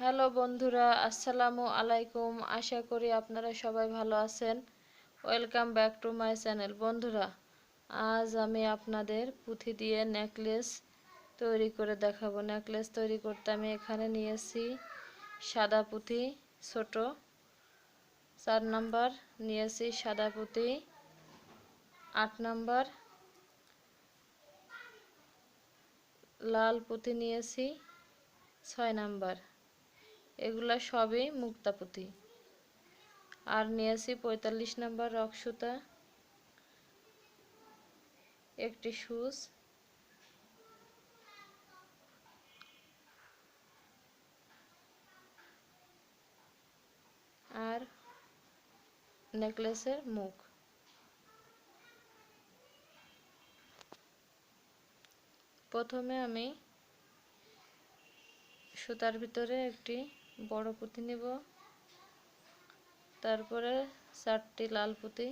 Hello বন্ধুরা, আসসালামু আলাইকুম। আশা করি আপনারা সবাই ভালো আছেন। Welcome back to my channel. বন্ধুরা, আজ আমি আপনাদের পুঁথি দিয়ে নেকলেস তৈরি করে দেখাবো। নেকলেস তৈরি করতে আমি এখানে নিয়েছি সাদা পুঁথি ছোট 4 নাম্বার, নিয়েছি সাদা পুঁথি 8 নাম্বার, লাল পুঁথি নিয়েছি 6 নাম্বার। এগুলা সবই মুক্তা পুঁথি। আর নিয়েছি 45 নাম্বার রক সুতা, একটি সুচ, আর নেকলেসের মুখ। প্রথমে আমি সুতার ভিতরে একটি বড় পুঁতি নেব, তারপরে 4টি লাল পুঁতি,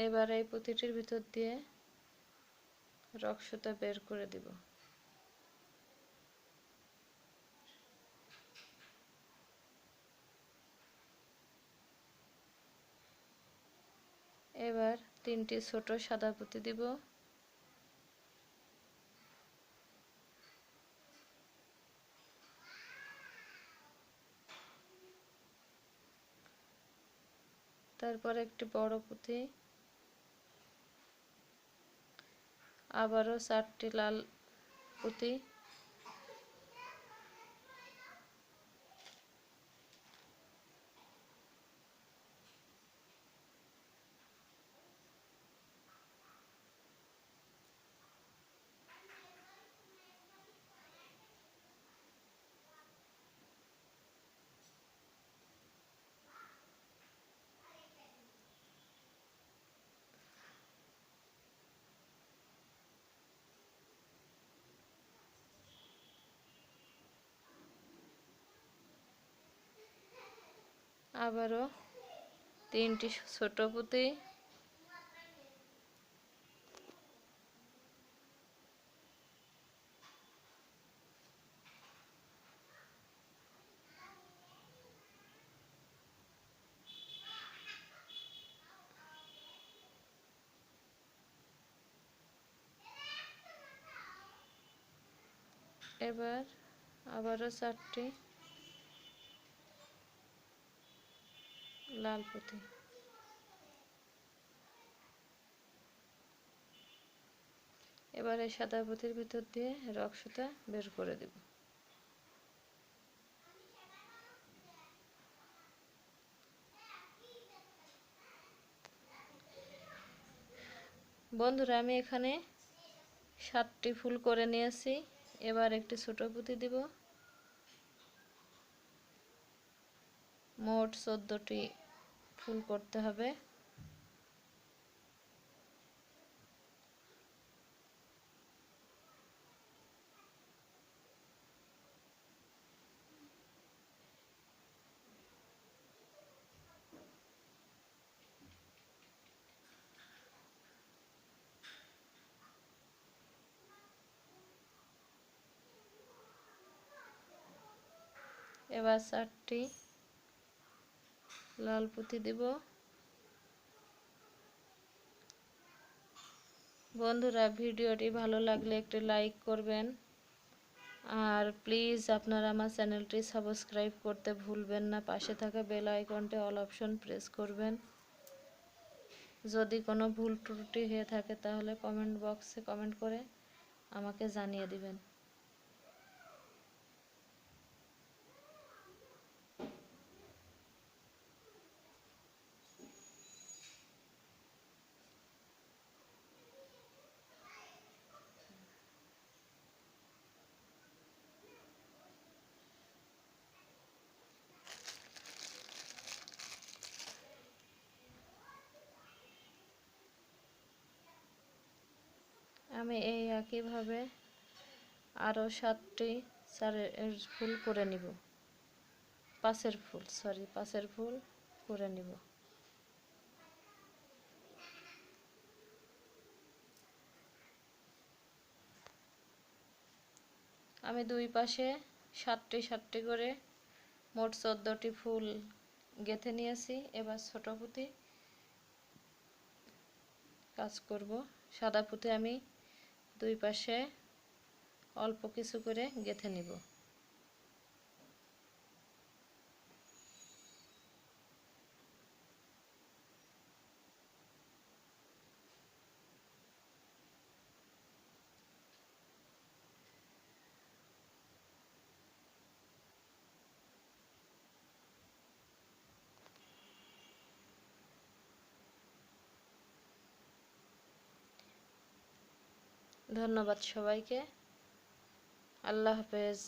এবার এই পুঁতিটির ভিতর দিয়ে রক সুতা বের করে দিব। এবার 3টি ছোট সাদা পুঁতি দিব, তারপর একটি বড় পুঁতি, আবারও 4টি লাল পুঁতি, আবারও 3টি ছোট পুঁতি, এবার আবারও 4টি লাল পুঁতি। এবার এই সাদা পুঁতির ভিতর দিয়ে রক সুতা বের করে দেব। বন্ধুরা, আমি এখানে 7টি ফুল করে নিয়েছি। এবার একটি ছোট পুঁতি দিব। মোট 14টি ফুল করতে হবে। এবার 4টি লাল পুঁতি দিব। বন্ধুরা, ভিডিওটি ভালো লাগলে একটি লাইক করবেন, আর প্লিজ আপনারা আমার চ্যানেলটি সাবস্ক্রাইব করতে ভুলবেন না। পাশে থাকা বেল আইকনটি অল অপশন প্রেস করবেন। যদি কোনো ভুল ত্রুটি হয়ে থাকে তাহলে কমেন্ট বক্সে কমেন্ট করে আমাকে জানিয়ে দিবেন। আমি এই একইভাবে আরও 7টি চারের ফুল করে নিব, পাঁচের ফুল করে নিব। আমি দুই পাশে 7টি করে মোট 14টি ফুল গেঁথে নিয়েছি। এবার ছোট পুঁতি কাজ করব। সাদা পুঁতি আমি দুই পাশে অল্প কিছু করে গেঁথে নিব। ধন্যবাদ সবাইকে। আল্লাহ হাফেজ।